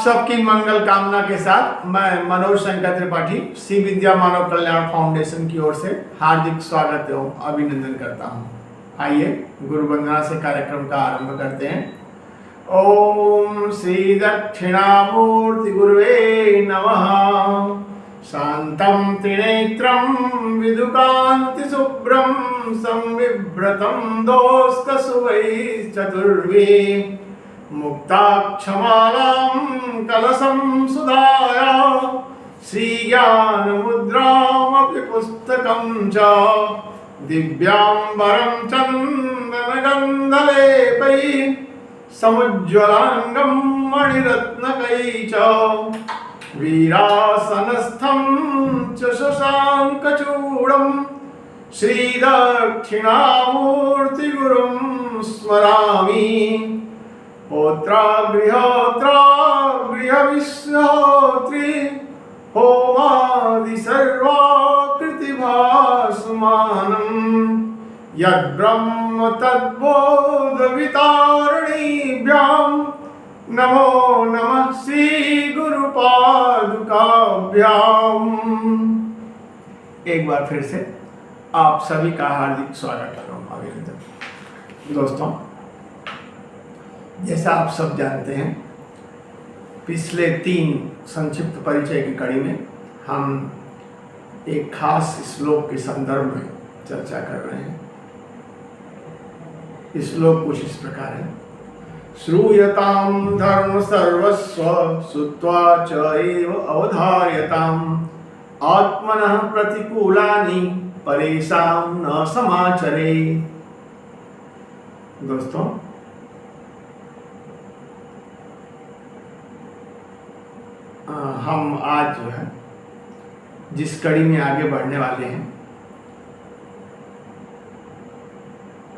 सबकी मंगल कामना के साथ मैं मनोज शंकर त्रिपाठी श्री विद्या मानव कल्याण फाउंडेशन की ओर से हार्दिक स्वागत एवं अभिनंदन करता हूँ। आइए गुरु वंदना से कार्यक्रम का आरंभ करते हैं। ओम श्री दक्षिणामूर्ति गुरुवे नमः। शांतं त्रिनेत्रं विदुकान्ति शुभ्रं संविभ्रतं दोष्कसुवैः चतुर्भिः मुक्ताक्षमालां कलशं सुधाया श्रीज्ञानमुद्रामपि पुस्तकं च दिव्याम्बरं चन्दनगन्धलेपैः समुज्ज्वलाङ्गं मणिरत्नकैः च वीरासनस्थं च शशाङ्कचूडं श्रीदक्षिणामूर्तिगुरुं स्मरामि। होत्रागृहविश्वहोत्री होमादि सर्वाकृतिभासमानम् यद्ब्रह्म तद्बोधवितारणीभ्यां नमो नमः श्री गुरुपादुकाभ्याम्। एक बार फिर से आप सभी का हार्दिक स्वागत करूँ अभिनंदन। दोस्तों, जैसा आप सब जानते हैं, पिछले 3 संक्षिप्त परिचय की कड़ी में हम एक खास श्लोक के संदर्भ में चर्चा कर रहे हैं। श्लोक कुछ इस प्रकार है। श्रूयतां धर्म सर्वस्व श्रुत्वा च एव अवधार्यताम् आत्मनः प्रतिकूलानि परेषां न समाचरेत्। दोस्तों, हम आज जो है जिस कड़ी में आगे बढ़ने वाले हैं,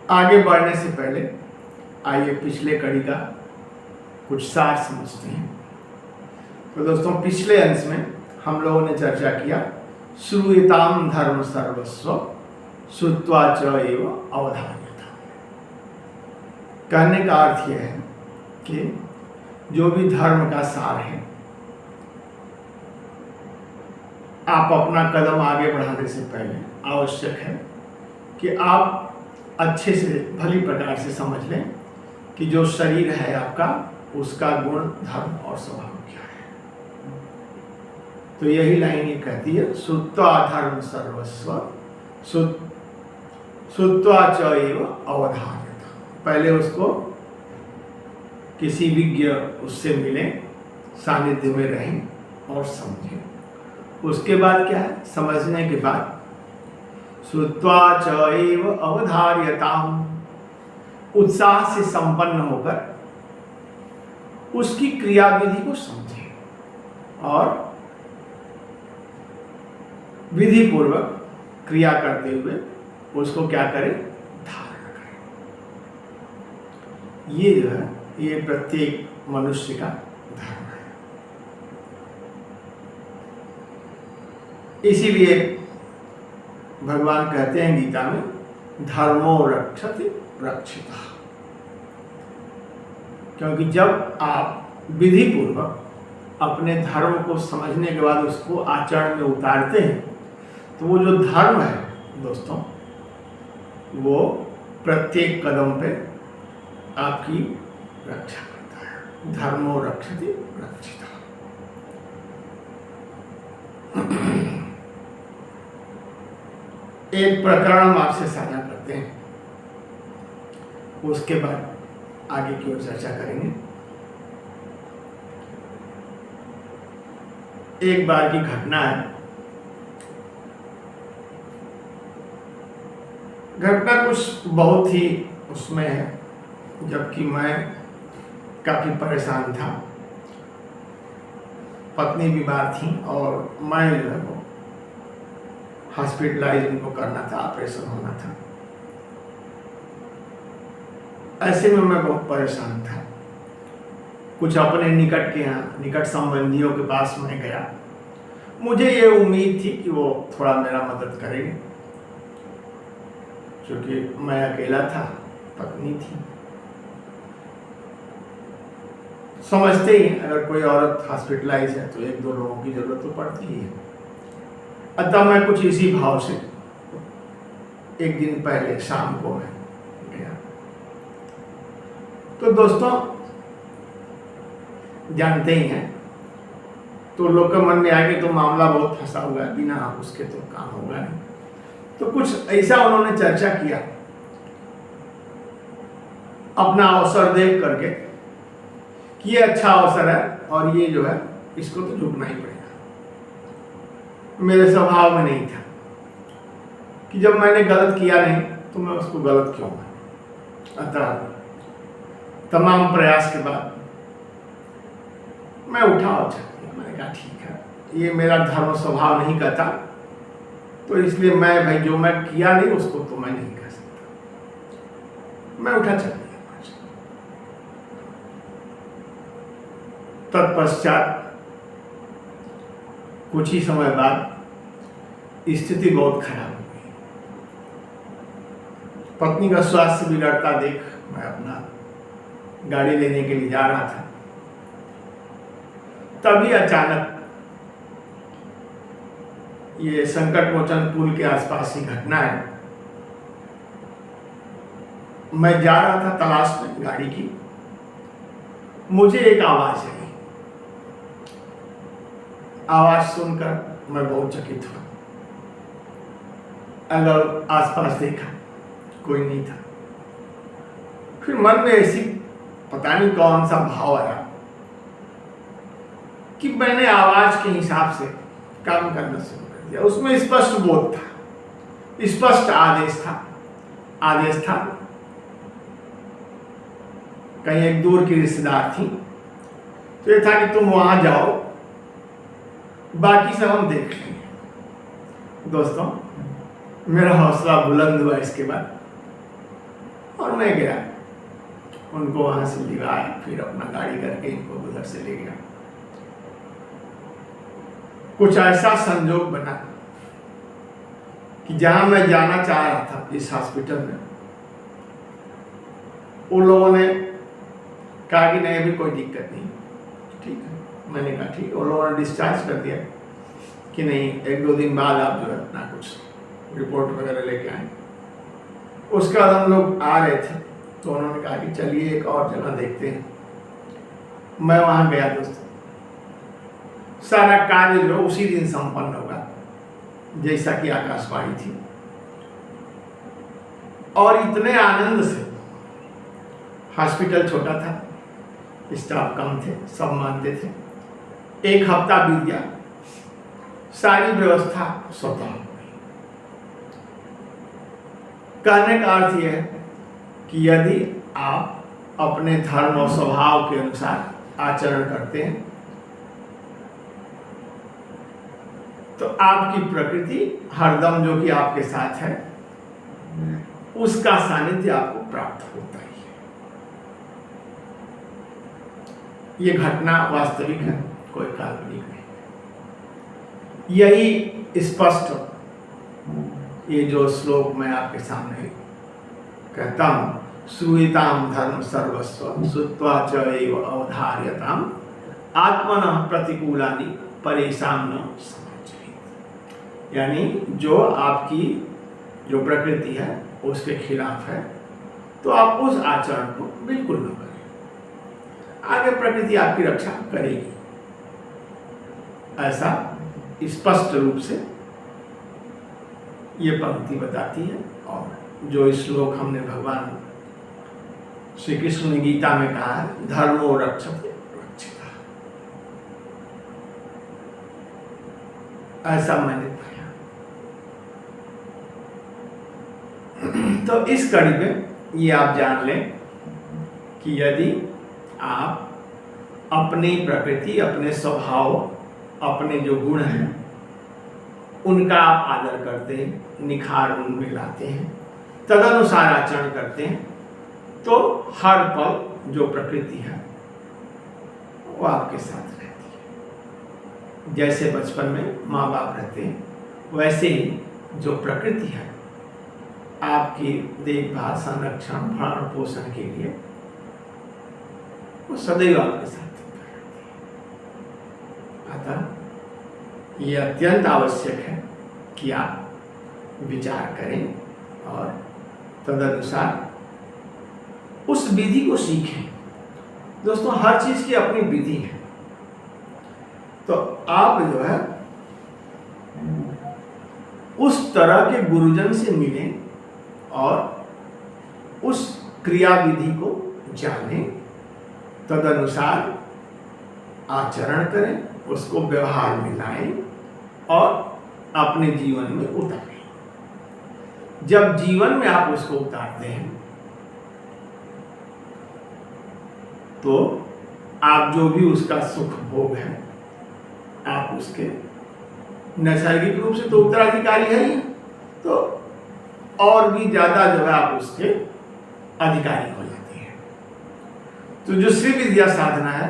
आगे बढ़ने से पहले आइए पिछले कड़ी का कुछ सार समझते हैं। तो दोस्तों, पिछले अंश में हम लोगों ने चर्चा किया श्रूयताम धर्म सर्वस्व श्रुत्वा च एव अवधार्यताम्। कहने का अर्थ यह है कि जो भी धर्म का सार है, आप अपना कदम आगे बढ़ाने से पहले आवश्यक है कि आप अच्छे से भली प्रकार से समझ लें कि जो शरीर है आपका, उसका गुण, धर्म और स्वभाव क्या है। तो यही लाइन ये कहती है, श्रुत्वा धर्म सर्वस्व श्रुत्वा च एव अवधार्यताम्। पहले उसको किसी विज्ञ उससे मिलें, सानिध्य में रहें और समझें। उसके बाद क्या है, समझने के बाद श्रुत्वा च एव अवधार्यताम्, उत्साह से संपन्न होकर उसकी क्रियाविधि को समझें और विधि पूर्वक क्रिया करते हुए उसको क्या करें, धारण करें। ये जो है, ये प्रत्येक मनुष्य का धर्म है। इसीलिए भगवान कहते हैं गीता में, धर्मो रक्षति रक्षितः। क्योंकि जब आप विधि पूर्वक अपने धर्म को समझने के बाद उसको आचरण में उतारते हैं, तो वो जो धर्म है दोस्तों, वो प्रत्येक कदम पे आपकी रक्षा करता है। धर्मो रक्षति रक्षितः। एक प्रकरण हम आपसे साझा करते हैं, उसके बाद आगे की ओर चर्चा करेंगे। एक बार की घटना है। घटना कुछ बहुत ही उसमें है, जबकि मैं काफी परेशान था। पत्नी बीमार थी और मैं जो है वो हॉस्पिटलाइज उनको करना था, ऑपरेशन होना था। ऐसे में मैं बहुत परेशान था। कुछ अपने निकट के यहाँ, निकट संबंधियों के पास मैं गया। मुझे ये उम्मीद थी कि वो थोड़ा मेरा मदद करेंगे, क्योंकि मैं अकेला था, पत्नी थी। समझते ही हैं, अगर कोई औरत हॉस्पिटलाइज है तो एक दो लोगों की जरूरत तो पड़ती ही है। अतः मैं कुछ इसी भाव से एक दिन पहले शाम को मैं गया। तो दोस्तों जानते ही हैं, तो लोग के मन में आया कि तो मामला बहुत फंसा हुआ है, बिना उसके तो काम होगा नहीं। तो कुछ ऐसा उन्होंने चर्चा किया अपना अवसर देख करके कि ये अच्छा अवसर है और ये जो है इसको तो झुकना ही पड़ेगा। मेरे स्वभाव में नहीं था कि जब मैंने गलत किया नहीं तो मैं उसको गलत क्यों मानूं। अतः तमाम प्रयास के बाद मैं उठा और चल दिया। मैंने कहा ठीक है, ये मेरा धर्म स्वभाव नहीं कहता, तो इसलिए मैं भाई जो मैं किया नहीं उसको तो मैं नहीं कह सकता। मैं उठा चल दिया। तत्पश्चात कुछ ही समय बाद स्थिति बहुत खराब हो गई। पत्नी का स्वास्थ्य बिगड़ता देख मैं अपना गाड़ी लेने के लिए जा रहा था, तभी अचानक ये संकट मोचन पुल के आसपास की घटना है। मैं जा रहा था तलाश में गाड़ी की, मुझे एक आवाज आई। आवाज सुनकर मैं बहुत चकित हुआ। अगर आसपास देखा कोई नहीं था। फिर मन में ऐसी पता नहीं कौन सा भाव आया कि मैंने आवाज के हिसाब से काम करना शुरू कर दिया। उसमें स्पष्ट बोध था, स्पष्ट आदेश था। कहीं एक दूर की रिश्तेदार थी, तो ये था कि तुम वहां जाओ, बाकी सब हम देख लेंगे। दोस्तों मेरा हौसला बुलंद हुआ इसके बाद, और मैं गया, उनको वहां से लिवाया, फिर अपना गाड़ी करके इनको उधर से ले गया। कुछ ऐसा संजोग बना कि जहां मैं जाना चाह रहा था इस हॉस्पिटल में, उन लोगों ने कहा कि नहीं अभी कोई दिक्कत नहीं। ठीक है, मैंने कहा ठीक। उन लोगों ने डिस्चार्ज कर दिया कि नहीं एक दो दिन बाद आप जो है अपना कुछ रिपोर्ट वगैरह लेके आए। उसके बाद हम लोग आ रहे थे, तो उन्होंने कहा कि चलिए एक और जगह देखते हैं। मैं वहां गया दोस्तों, सारा कार्य जो उसी दिन संपन्न होगा जैसा कि आकाशवाणी थी, और इतने आनंद से। हॉस्पिटल छोटा था, स्टाफ कम थे, सब मानते थे। एक हफ्ता बीत गया, सारी व्यवस्था स्वतः हो गई। कहने का अर्थ यह है कि यदि आप अपने धर्म और स्वभाव के अनुसार आचरण करते हैं तो आपकी प्रकृति हरदम जो कि आपके साथ है उसका सानिध्य आपको प्राप्त होता ही है। ये घटना वास्तविक है, कोई काल्पनिक नहीं। यही स्पष्ट ये जो श्लोक मैं आपके सामने कहता हूं, श्रूयताम धर्म सर्वस्व श्रुत्वा च एव अवधार्यताम आत्मनः प्रतिकूलानि परेशान न समझेत। यानी जो आपकी जो प्रकृति है उसके खिलाफ है तो आप उस आचरण को बिल्कुल न करें। आगे प्रकृति आपकी रक्षा करेगी, ऐसा स्पष्ट रूप से ये पंक्ति बताती है। और जो श्लोक हमने भगवान श्री कृष्ण ने गीता में कहा है, धर्मो रक्षते रक्षिता, ऐसा मैंने पाया। तो इस कड़ी में ये आप जान लें कि यदि आप अपनी प्रकृति, अपने स्वभाव, अपने जो गुण हैं उनका आप आदर करते हैं, निखार उनमें लाते हैं, तदनुसार आचरण करते हैं, तो हर पल जो प्रकृति है वो आपके साथ रहती है। जैसे बचपन में माँ बाप रहते हैं, वैसे ही जो प्रकृति है आपकी देखभाल, संरक्षण, भरण पोषण के लिए वो सदैव आपके साथ है। अतः ये अत्यंत आवश्यक है कि आप विचार करें और तदनुसार उस विधि को सीखें। दोस्तों, हर चीज की अपनी विधि है, तो आप जो है उस तरह के गुरुजन से मिलें और उस क्रिया विधि को जानें, तदनुसार आचरण करें, उसको व्यवहार में लाएं और अपने जीवन में उतारें। जब जीवन में आप उसको उतारते हैं तो आप जो भी उसका सुख भोग है, आप उसके नैसर्गिक रूप से तो उत्तराधिकारी है ही, तो और भी ज्यादा जो है आप उसके अधिकारी हो जाते हैं। तो जो श्री विद्या साधना है,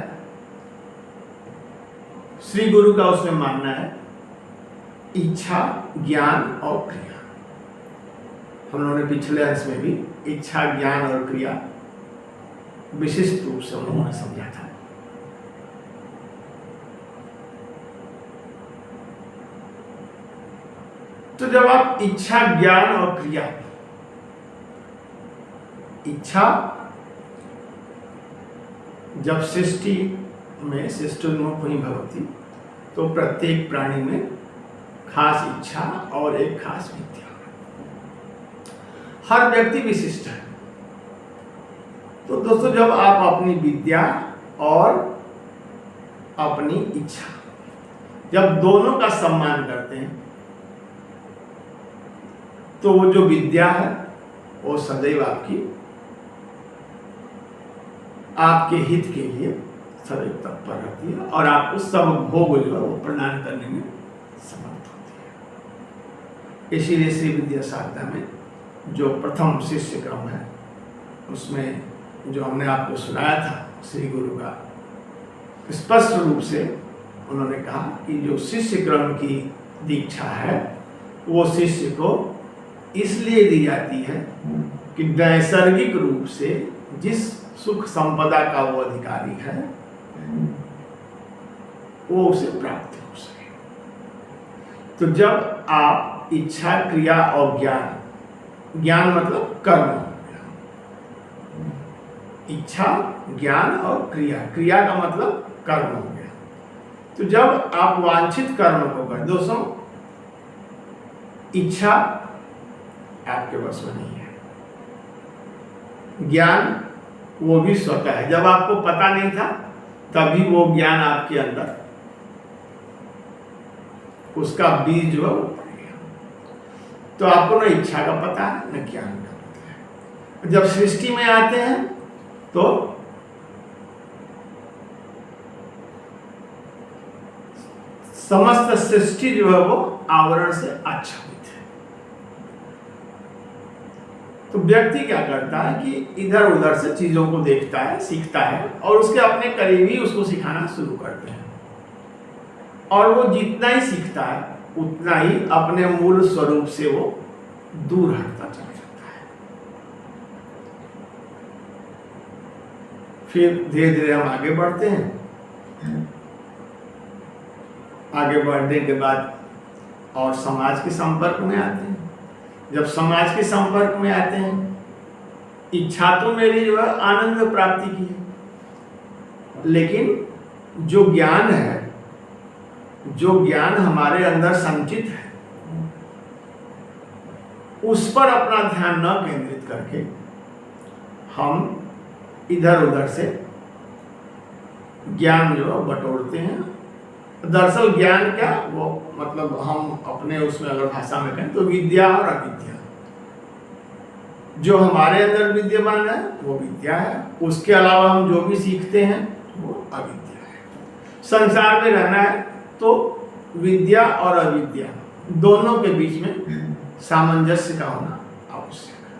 श्री गुरु का उसमें मानना है इच्छा, ज्ञान और क्रिया। हम लोगों ने पिछले अंश में भी इच्छा, ज्ञान और क्रिया विशिष्ट रूप से उन्होंने समझा था। तो जब आप इच्छा, ज्ञान और क्रिया, इच्छा जब सृष्टि में सृष्टिन्मुख हुई भगवती, तो प्रत्येक प्राणी में खास इच्छा और एक खास विद्या। हर व्यक्ति विशिष्ट है। तो दोस्तों, जब आप अपनी विद्या और अपनी इच्छा, जब दोनों का सम्मान करते हैं, तो वो जो विद्या है वो सदैव आपके हित के लिए सदैव तत्पर रहती है और आपको सब भोग जो है वो प्रदान करने में समर्थ होती है। इसीलिए श्री विद्या साधना में जो प्रथम शिष्य क्रम है, उसमें जो हमने आपको सुनाया था श्री गुरु का, स्पष्ट रूप से उन्होंने कहा कि जो शिष्य क्रम की दीक्षा है वो शिष्य को इसलिए दी जाती है कि नैसर्गिक रूप से जिस सुख संपदा का वो अधिकारी है वो उसे प्राप्त हो सके। तो जब आप इच्छा, क्रिया और ज्ञान, ज्ञान मतलब कर्म, इच्छा, ज्ञान और क्रिया, क्रिया का मतलब कर्म हो गया। तो जब आप वांछित कर्म को करें, दोस्तों इच्छा आपके बस में नहीं है, ज्ञान वो भी स्वतः है। जब आपको पता नहीं था तभी वो ज्ञान आपके अंदर, उसका बीज जो है वो पड़ गया। तो आपको न इच्छा का पता है न ज्ञान का पता है। जब सृष्टि में आते हैं तो समस्त सृष्टि जो है वो आवरण से आच्छादित है। तो व्यक्ति क्या करता है कि इधर उधर से चीजों को देखता है, सीखता है और उसके अपने करीबी उसको सिखाना शुरू करते हैं, और वो जितना ही सीखता है उतना ही अपने मूल स्वरूप से वो दूर हटता चला जाता है। फिर धीरे धीरे हम आगे बढ़ते हैं। आगे बढ़ने के बाद और समाज के संपर्क में आते हैं। जब समाज के संपर्क में आते हैं, इच्छा तो मेरी जो है आनंद प्राप्ति की है, लेकिन जो ज्ञान है, जो ज्ञान हमारे अंदर संचित है, उस पर अपना ध्यान न केंद्रित करके हम इधर उधर से ज्ञान जो है बटोरते हैं। दरअसल ज्ञान क्या, वो मतलब हम अपने उसमें अगर भाषा में कहें तो विद्या और अविद्या। जो हमारे अंदर विद्यमान है वो विद्या है, उसके अलावा हम जो भी सीखते हैं वो अविद्या है। संसार में रहना है तो विद्या और अविद्या दोनों के बीच में सामंजस्य का होना आवश्यक है।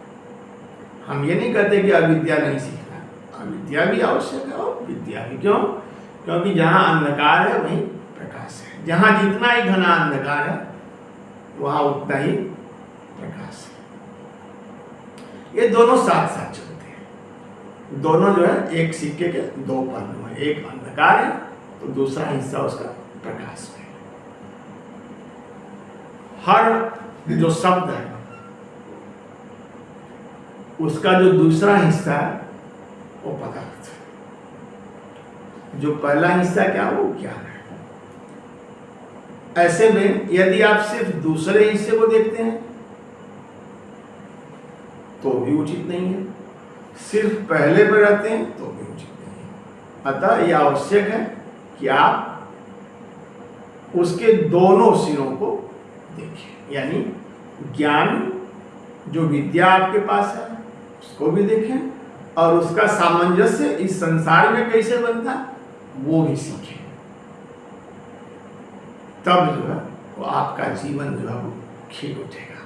हम ये नहीं कहते कि अविद्या नहीं सीखना, अविद्या भी आवश्यक है और विद्या भी। क्यों? क्योंकि जहाँ अंधकार है वहीं प्रकाश है। जहाँ जितना ही घना अंधकार है वहाँ उतना ही प्रकाश है। ये दोनों साथ साथ चलते हैं। दोनों जो है एक सिक्के के दो पहलू हैं। एक अंधकार है तो दूसरा हिस्सा उसका प्रकाश में। हर जो शब्द है उसका जो दूसरा हिस्सा है वो पदार्थ है, जो पहला हिस्सा क्या है वो ज्ञान है। ऐसे में यदि आप सिर्फ दूसरे हिस्से को देखते हैं तो भी उचित नहीं है, सिर्फ पहले पर रहते हैं तो भी उचित नहीं है। अतः यह आवश्यक है कि आप उसके दोनों सिरों को देखें, यानी ज्ञान जो विद्या आपके पास है उसको भी देखें और उसका सामंजस्य इस संसार में कैसे बनता है वो भी सीखें। तब जो है वो आपका जीवन जो है वो खिल उठेगा।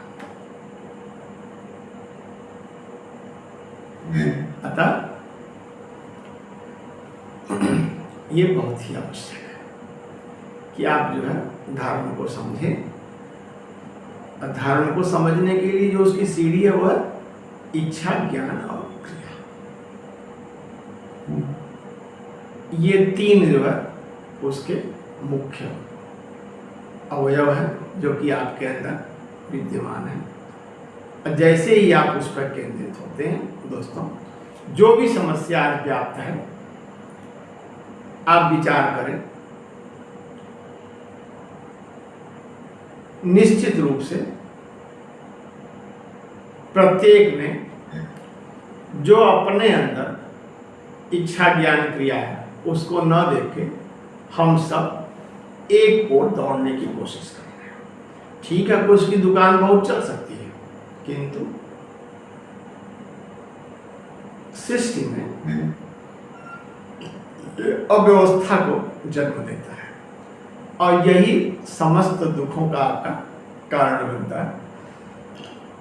अतः ये बहुत ही आवश्यक है कि आप जो है धर्म को समझें। धर्म को समझने के लिए जो उसकी सीढ़ी है वो है इच्छा, ज्ञान और क्रिया। ये तीन जो है उसके मुख्य अवयव है जो कि आपके अंदर विद्यमान है। जैसे ही आप उस पर केंद्रित होते हैं दोस्तों, जो भी समस्या आज व्याप्त है आप विचार करें, निश्चित रूप से प्रत्येक ने जो अपने अंदर इच्छा, ज्ञान, क्रिया है उसको न देख के हम सब एक ओर दौड़ने की कोशिश कर रहे हैं। ठीक है, कुछ की दुकान बहुत चल सकती है, किंतु सृष्टि में अव्यवस्था को जन्म देता है और यही समस्त दुखों का आपका कारण बनता है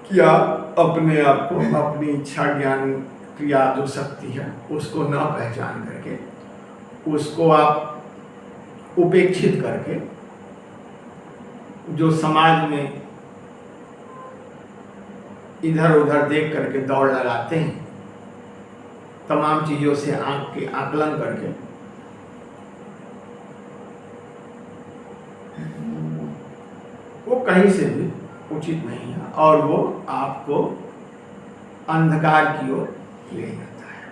कि आप अपने आप को, अपनी इच्छा, ज्ञान, क्रिया जो शक्ति है उसको न पहचान करके, उसको आप उपेक्षित करके, जो समाज में इधर उधर देख करके दौड़ लगाते हैं, तमाम चीजों से आकलन करके वो कहीं से भी उचित नहीं है और वो आपको अंधकार की ओर ले जाता है।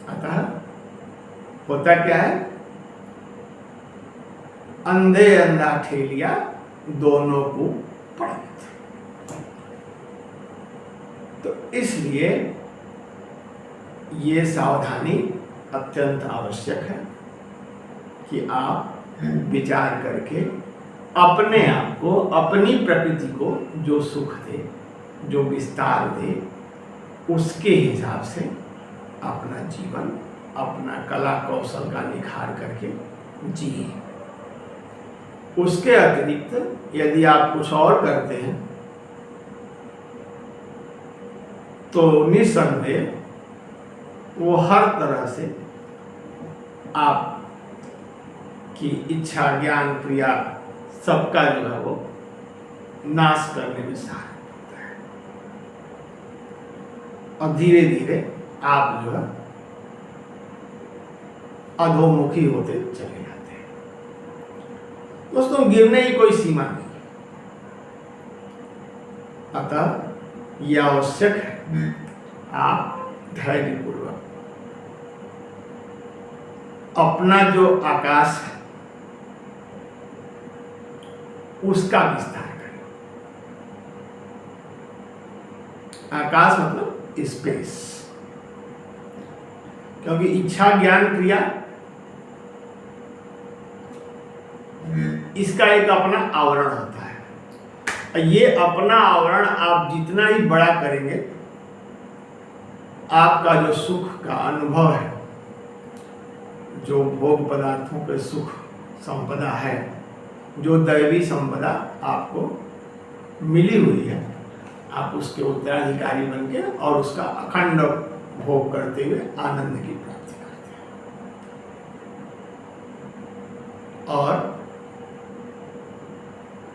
अतः होता क्या है, अंधे अंधा ठेलिया दोनों को पड़ जाता। तो इसलिए ये सावधानी अत्यंत आवश्यक है कि आप विचार करके अपने आप को, अपनी प्रकृति को जो सुख दे, जो विस्तार दे, उसके हिसाब से अपना जीवन, अपना कला कौशल का निखार करके जिए। उसके अतिरिक्त यदि आप कुछ और करते हैं तो निस्संदेह वो हर तरह से आप की इच्छा, ज्ञान, क्रिया सबका जो है वो नाश करने में सहायक होता है और धीरे धीरे आप जो है अधोमुखी होते चले जाते हैं। दोस्तों, गिरने की कोई सीमा नहीं, अतः यह आवश्यक है आप धैर्यपूर्वक अपना जो आकाश है उसका विस्तार करें। आकाश मतलब स्पेस, क्योंकि इच्छा, ज्ञान, क्रिया इसका एक अपना आवरण होता है। ये अपना आवरण आप जितना ही बड़ा करेंगे, आपका जो सुख का अनुभव है, जो भोग पदार्थों के सुख संपदा है, जो दैवी संपदा आपको मिली हुई है, आप उसके उत्तराधिकारी बनके और उसका अखंड भोग करते हुए आनंद की प्राप्ति करते हैं। और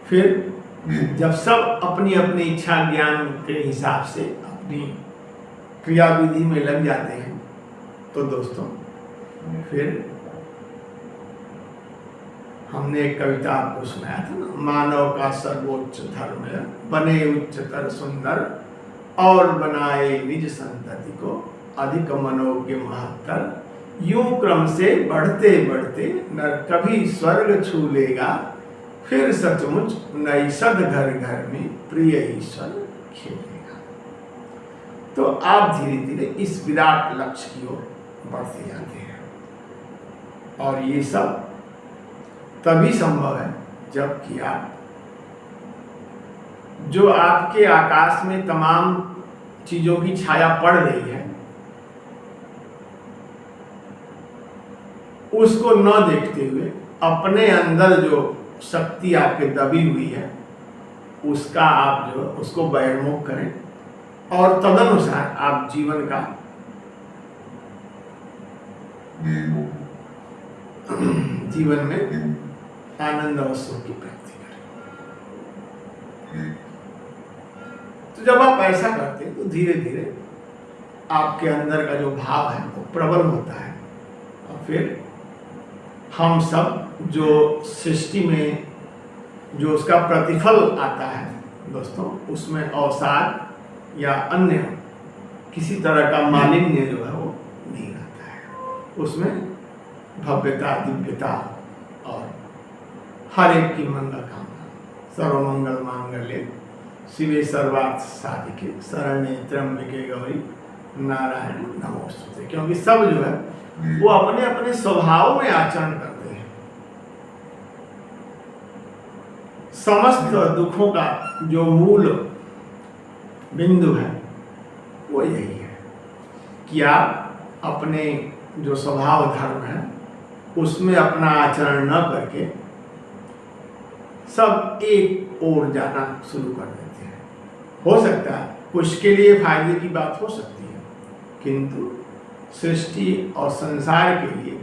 फिर जब सब अपनी अपनी इच्छा, ज्ञान के हिसाब से अपनी क्रिया विधि में लग जाते हैं, तो दोस्तों फिर हमने एक कविता आपको सुनाया था ना, मानव का सर्वोच्च धर्म है बने उच्चतर सुंदर और बनाए निज संतति को अधिक मनोज्ञ महत्तर। यूं क्रम से बढ़ते बढ़ते नर कभी स्वर्ग छू लेगा, फिर सचमुच नैषद घर घर में प्रिय ईश्वर खेलेगा। तो आप धीरे धीरे इस विराट लक्ष्य की ओर बढ़ते जाते हैं, और ये सब तभी संभव है जबकि आप जो आपके आकाश में तमाम चीजों की छाया पड़ रही है उसको न देखते हुए अपने अंदर जो शक्ति आपके दबी हुई है उसका आप जो उसको बहिर्मुख करें, और तदनुसार आप जीवन का जीवन में आनंद और सुख की प्राप्ति करें। तो जब आप ऐसा करते हैं तो धीरे धीरे आपके अंदर का जो भाव है वो प्रबल होता है, और फिर हम सब जो सृष्टि में जो उसका प्रतिफल आता है दोस्तों, उसमें अवसाद या अन्य किसी तरह का मालिन्य जो है वो नहीं रहता है। उसमें भव्यता, दिव्यता और हर एक की मंगल कामना। सर्वमंगल मांगल्ये शिवे सर्वार्थ साधिके शरण्ये त्र्यंबके गौरी नारायण नमोस्तुते। क्योंकि सब जो है वो अपने अपने स्वभाव में आचरण करते हैं। समस्त दुखों का जो मूल बिंदु है वो यही है कि आप अपने जो स्वभाव धर्म है उसमें अपना आचरण न करके सब एक ओर जाना शुरू कर देते हैं। हो सकता है कुछ के लिए फायदे की बात हो सकती है, किंतु सृष्टि और संसार के लिए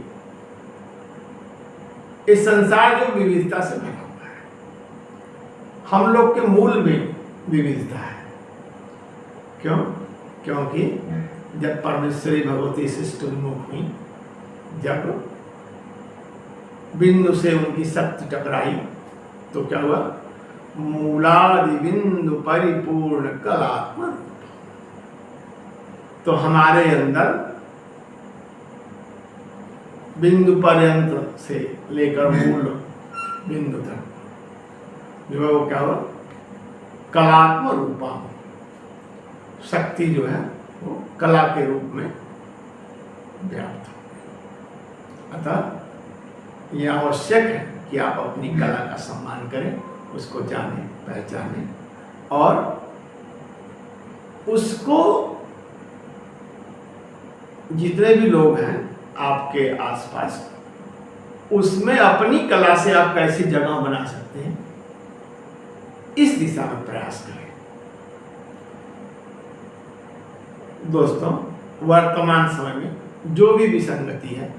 इस संसार जो विविधता से भरा हुआ है, हम लोग के मूल में विविधता है। क्यों? क्योंकि जब परमेश्वरी भगवती सृष्ट उन्मुख हुई, जब बिंदु से उनकी शक्ति टकराई तो क्या हुआ? मूलादि बिंदु परिपूर्ण कलात्मा। तो हमारे अंदर बिंदु पर्यंत से लेकर मूल बिंदु तक जो है वो क्या हुआ? कलात्म रूपा शक्ति जो है वो कला के रूप में व्याप्त हो। अतः यह आवश्यक है कि आप अपनी कला का सम्मान करें, उसको जानें, पहचानें, और उसको जितने भी लोग हैं आपके आसपास, उसमें अपनी कला से आप कैसी जगह बना सकते हैं, इस दिशा में प्रयास करें। दोस्तों, वर्तमान समय में जो भी विसंगति है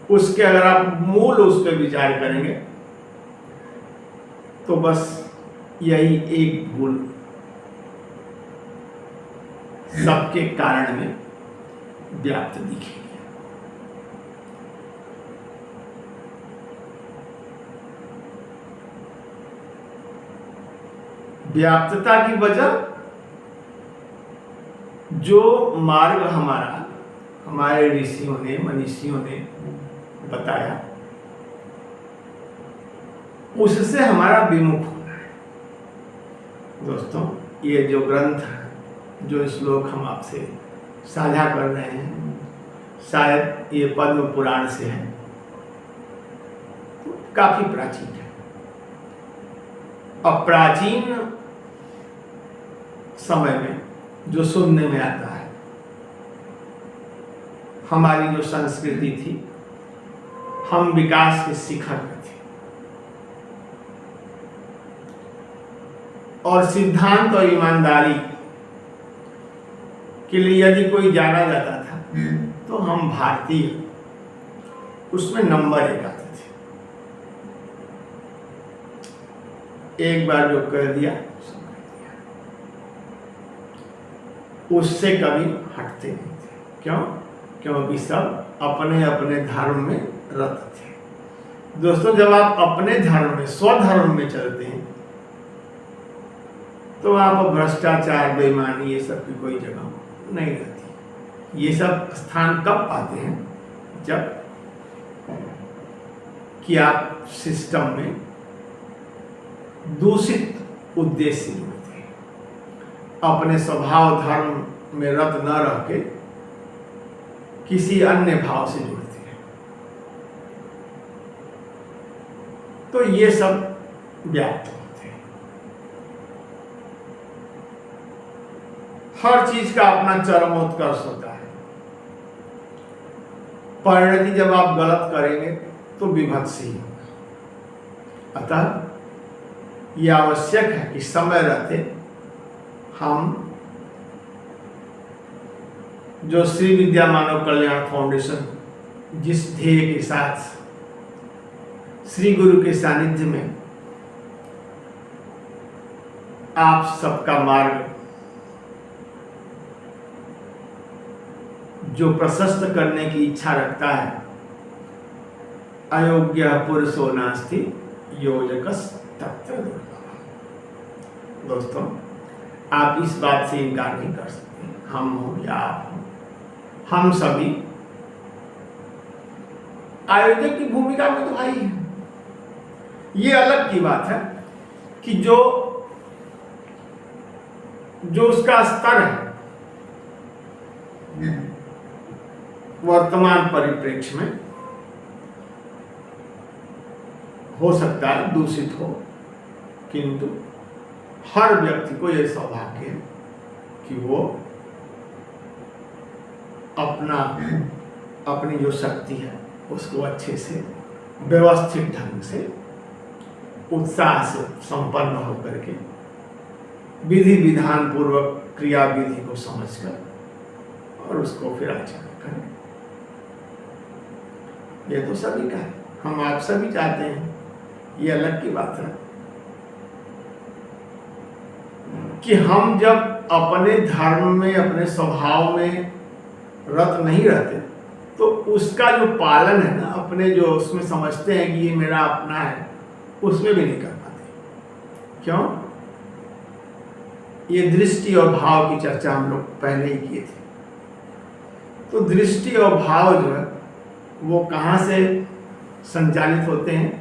उसके अगर आप मूल उस पर विचार करेंगे तो बस यही एक भूल सबके कारण में व्याप्त दिखेगी। व्याप्तता की वजह जो मार्ग हमारे ऋषियों ने, मनीषियों ने बताया, उससे हमारा विमुख होना है। दोस्तों, ये जो ग्रंथ है, जो श्लोक हम आपसे साझा कर रहे हैं, शायद ये पद्म पुराण से है, तो काफी प्राचीन है। अब प्राचीन समय में जो सुनने में आता है, हमारी जो संस्कृति थी, हम विकास के शिखर पे थे, और सिद्धांत और ईमानदारी के लिए यदि कोई जाना जाता था तो हम भारतीय उसमें नंबर 1 आते थे। एक बार जो कर दिया उससे कभी हटते नहीं थे। क्यों? क्योंकि सब अपने अपने धर्म में रत थे। दोस्तों, जब आप अपने धर्म में, स्वधर्म में चलते हैं, तो वहां पर भ्रष्टाचार, बेईमानी, ये सब की कोई जगह नहीं रहती। ये सब स्थान कब पाते हैं? जब कि आप सिस्टम में दूषित उद्देश्य जुड़ते हैं, अपने स्वभाव धर्म में रत न रह के किसी अन्य भाव से जुड़ते हैं, तो ये सब व्याप्त होते हैं। हर चीज का अपना चरमोत्कर्ष होता है। परिणति जब आप गलत करेंगे तो विभत्स ही होगा। अतः यह आवश्यक है कि समय रहते हम जो श्री विद्या मानव कल्याण फाउंडेशन जिस ध्येय के साथ श्री गुरु के सानिध्य में आप सबका मार्ग जो प्रशस्त करने की इच्छा रखता है, अयोग्य पुरुषो नास्ति योजकस तत्र दुर्लभः। दोस्तों, आप इस बात से इनकार नहीं कर सकते, हम हो या आप हो, हम सभी आयोजक की भूमिका में तो आई है। ये अलग की बात है कि जो उसका स्तर है वर्तमान परिप्रेक्ष्य में हो सकता है दूषित हो, किंतु हर व्यक्ति को यह सौभाग्य है कि वो अपनी जो शक्ति है उसको अच्छे से व्यवस्थित ढंग से उत्साह से संपन्न होकर के विधि विधान पूर्वक क्रिया विधि को समझकर और उसको फिर आचरण करें। ये तो सभी का है, हम आप सभी चाहते हैं। ये अलग की बात है कि हम जब अपने धर्म में, अपने स्वभाव में रत नहीं रहते तो उसका जो पालन है ना, अपने जो उसमें समझते हैं कि ये मेरा अपना है, उसमें भी नहीं कर पाते। क्यों? ये दृष्टि और भाव की चर्चा हम लोग पहले ही किए थे। तो दृष्टि और भाव जो है वो कहाँ से संचालित होते हैं?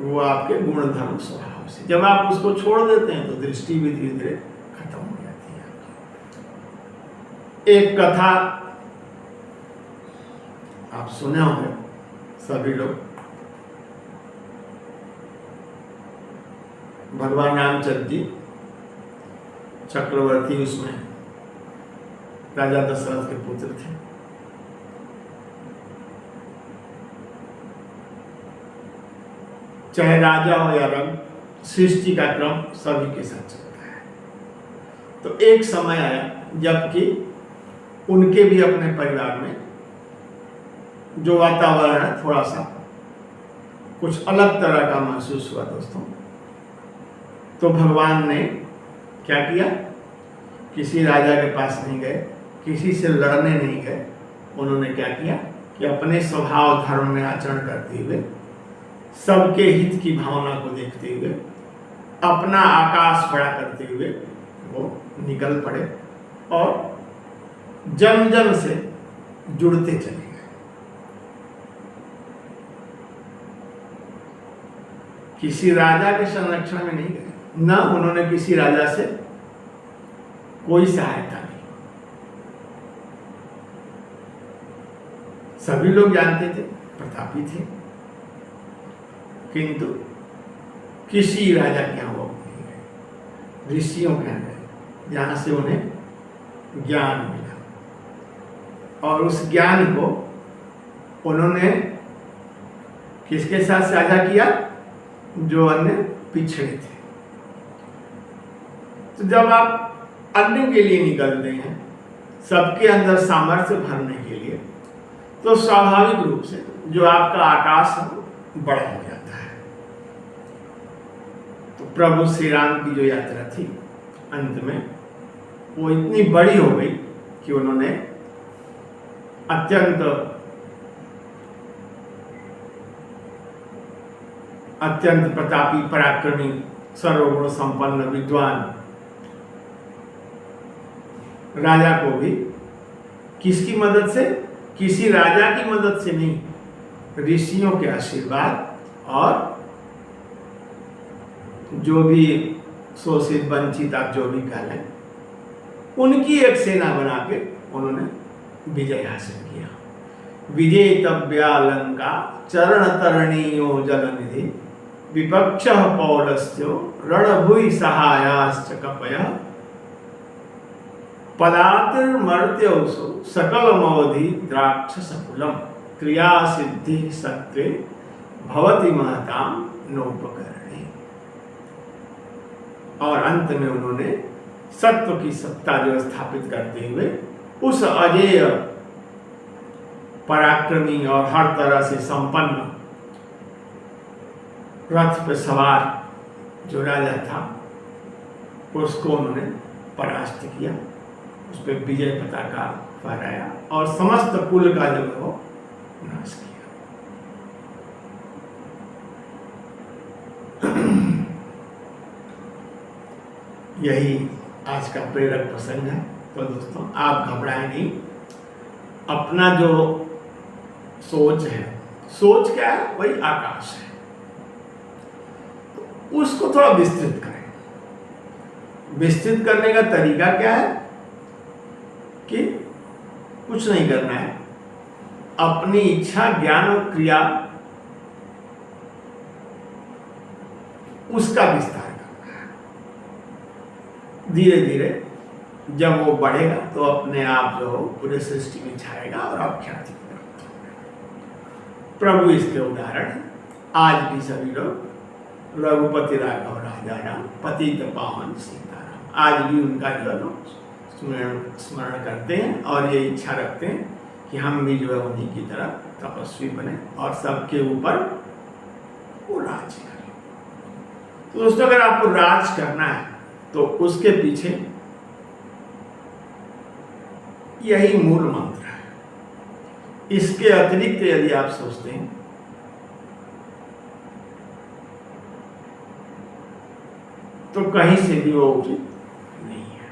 वो आपके गुण धर्म स्वभाव से। जब आप उसको छोड़ देते हैं तो दृष्टि भी धीरे धीरे खत्म हो जाती है। एक कथा आप सुने होंगे सभी लोग, भगवान रामचंद्र जी चक्रवर्ती, उसमें राजा दशरथ के पुत्र थे। चाहे राजा हो या रंग, सृष्टि का क्रम सभी के साथ चलता है। तो एक समय आया जबकि उनके भी अपने परिवार में जो वातावरण है थोड़ा सा कुछ अलग तरह का महसूस हुआ दोस्तों। तो भगवान ने क्या किया? किसी राजा के पास नहीं गए, किसी से लड़ने नहीं गए। उन्होंने क्या किया कि अपने स्वभाव धर्म में आचरण करते हुए, सबके हित की भावना को देखते हुए, अपना आकाश बड़ा करते हुए वो निकल पड़े और जन जन से जुड़ते चले गए। किसी राजा के संरक्षण में नहीं गए, न उन्होंने किसी राजा से कोई सहायता नहीं। सभी लोग जानते थे, प्रतापी थे, किंतु किसी राजा के यहाँ वो नहीं गए, ऋषियों के यहाँ गए, जहाँ से उन्हें ज्ञान मिला। और उस ज्ञान को उन्होंने किसके साथ साझा किया? जो अन्य पिछड़े थे। तो जब आप अन्य के लिए निकलते हैं, सबके अंदर सामर्थ्य भरने के लिए, तो स्वाभाविक रूप से जो आपका आकाश है बड़ा हो जाता है। तो प्रभु श्री राम की जो यात्रा थी अंत में वो इतनी बड़ी हो गई कि उन्होंने अत्यंत अत्यंत प्रतापी, पराक्रमी, सर्वगुण संपन्न, विद्वान राजा को भी किसकी मदद से, किसी राजा की मदद से नहीं, ऋषियों के आशीर्वाद और जो भी शोषित, वंचित, आप जो भी कह लें, उनकी एक सेना बना के उन्होंने विजय हासिल किया। विजेतव्यालंका चरण तरणीयो जलनिधि विपक्ष पौलस्त्यो रणभुई सहायाश्च कपय पदातिर्मर्त्यौसो सकलमवधि द्राक्षसकुलम क्रिया सिद्धि सत्वे भवति महताम नोपकरणे। और अंत में उन्होंने सत्व की सत्ता जो स्थापित करते हुए उस अजेय, पराक्रमी और हर तरह से संपन्न रथ पर सवार जो राजा था उसको उन्होंने परास्त किया, उस पर विजय पताका फहराया और समस्त कुल का जो है वो नाश किया। यही आज का प्रेरक प्रसंग है। तो दोस्तों, आप घबराएं नहीं, अपना जो सोच है, सोच क्या है, वही आकाश है, तो उसको थोड़ा विस्तृत करें। विस्तृत करने का तरीका क्या है कि कुछ नहीं करना है, अपनी इच्छा, ज्ञान और क्रिया उसका विस्तार करना है। धीरे धीरे जब वो बढ़ेगा तो अपने आप जो पूरे सृष्टि में छाएगा और आप ख्याति प्राप्त होंगे। प्रभु इसके उदाहरण है। आज भी सभी लोग रघुपति राघव राजा राम, पतित पावन सीताराम, आज भी उनका जो लोग स्मरण करते हैं और ये इच्छा रखते हैं कि हम भी जो है उन्हीं की तरह तपस्वी बने और सबके ऊपर वो राज करें। तो दोस्तों, अगर आपको राज करना है तो उसके पीछे यही मूल मंत्र है। इसके अतिरिक्त यदि आप सोचते हैं तो कहीं से भी वो उचित नहीं है।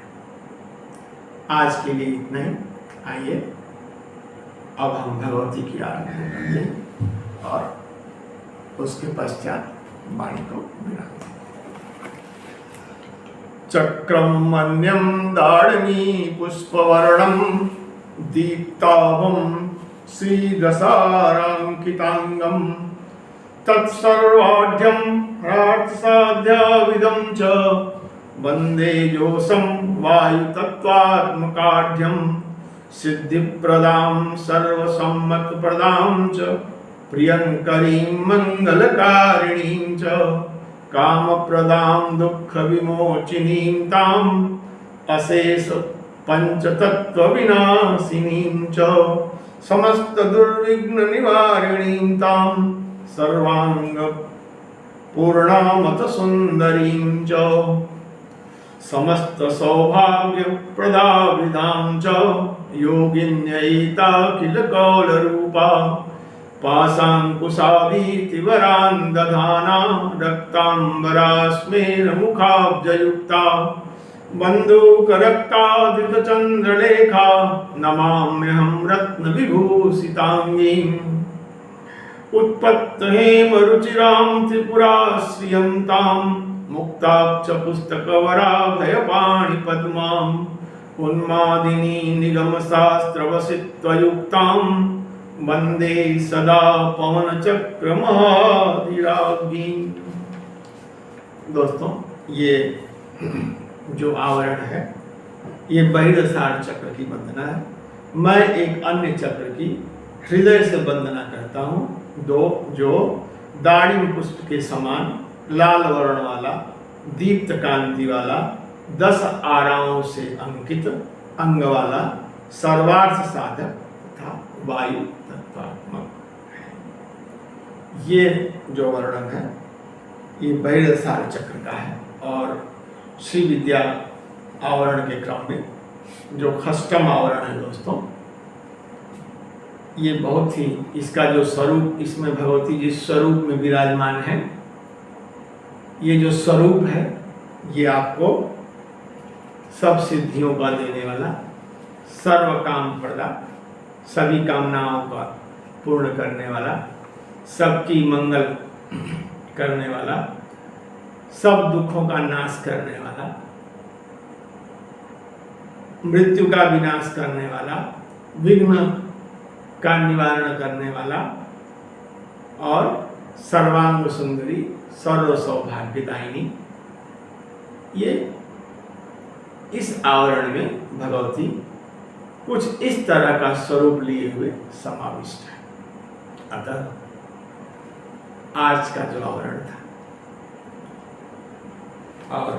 आज के लिए इतना ही। आइए अब हम भगवती की आराधना करते हैं और उसके पश्चात वाणी को विराम। चक्रम मन्यम दाड़मी पुष्पवर्णम दीप्ताभम श्रीरसारांकितांगम तत्सर्वाढ्यम ह्रार्थसाध्याविदं च वंदे जोसं वायुतत्त्वात्मकाढ्यं सिद्धिप्रदां सर्वसम्मतप्रदां च प्रियंकरीं मंगलकारिणीं च कामप्रदां दुःखविमोचिनीं ताम् अशेष पंचतत्त्वविनाशिनीं च समस्तदुर्विघ्ननिवारिणीं तां सर्वांग पूर्णामत सुंदरीं च समस्त सौभाग्य प्रदाविदां च योगिन्ययिता किल कौलरूपा पाशांकुशाभीतिवरान् दधाना रक्तांबरास्मेरमुखाब्जयुक्ता बंधूकरक्तादितचन्द्रलेखा नमाम्यहं रत्नविभूषिताङ्गीम् उत्पत्तहेमरुचिरां त्रिपुराश्रियं तां मुक्ताब्ज पुस्तकवराभयपाणिपद्माम् उन्मादिनी निगमशास्त्रवसित्वयुक्तां वन्दे सदा पवनचक्रमहाधिराज्ञीम्। दोस्तों, ये जो आवरण है ये बहिर्सार चक्र की वंदना है। मैं एक अन्य चक्र की हृदय से वंदना करता हूँ, जो दाड़िम पुष्प के समान लाल वर्ण वाला, दीप्त कांति वाला, 10 आराओं से अंकित अंग वाला, सर्वार्थ साधक तथा वायु तत्वात्मक है। ये जो वर्णन है ये बहिर्सार चक्र का है। और श्री विद्या आवरण के क्रम में जो खष्टम आवरण है दोस्तों, ये बहुत ही, इसका जो स्वरूप, इसमें भगवती जिस स्वरूप में विराजमान है ये जो स्वरूप है ये आपको सब सिद्धियों का देने वाला, सर्व काम प्रदा, सभी कामनाओं का पूर्ण करने वाला, सबकी मंगल करने वाला, सब दुखों का नाश करने वाला, मृत्यु का विनाश करने वाला, विघ्न का निवारण करने वाला और सर्वांग सुंदरी, सर्व सौभाग्यदायिनी, ये इस आवरण में भगवती कुछ इस तरह का स्वरूप लिए हुए समाविष्ट है। अतः आज का जो आवरण था और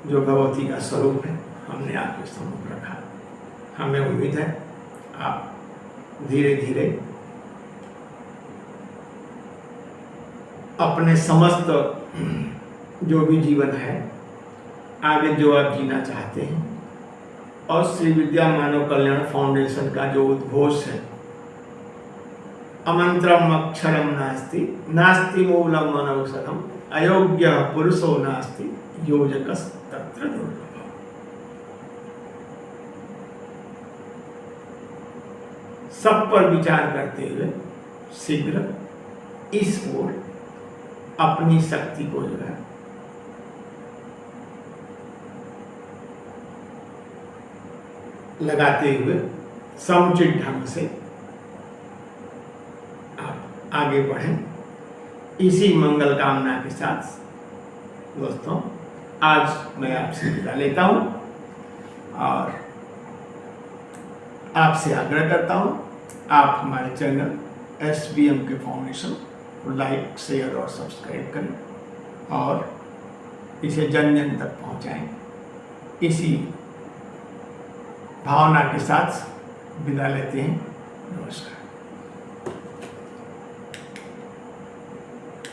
जो भगवती का स्वरूप है हमने आपके सम्मुख रखा। हमें उम्मीद है आप धीरे धीरे अपने समस्त जो भी जीवन है, आगे जो आप जीना चाहते हैं, और श्री विद्या मानव कल्याण फाउंडेशन का जो उद्घोष है, अमंत्रम अक्षरम नास्ति, नास्ति मूलम मनौषधम, अयोग्य पुरुषो नास्ति, योजकस तत्र दुर्लभः। सब पर विचार करते हुए शीघ्र इस ओर अपनी शक्ति को जो है लगाते हुए समुचित ढंग से आप आगे बढ़ें। इसी मंगल कामना के साथ दोस्तों आज मैं आपसे विदा लेता हूं और आपसे आग्रह करता हूं आप हमारे चैनल SBM के फाउंडेशन को लाइक, शेयर और सब्सक्राइब करें और इसे जन जन तक पहुंचाएं। इसी भावना के साथ विदा लेते हैं। नमस्कार।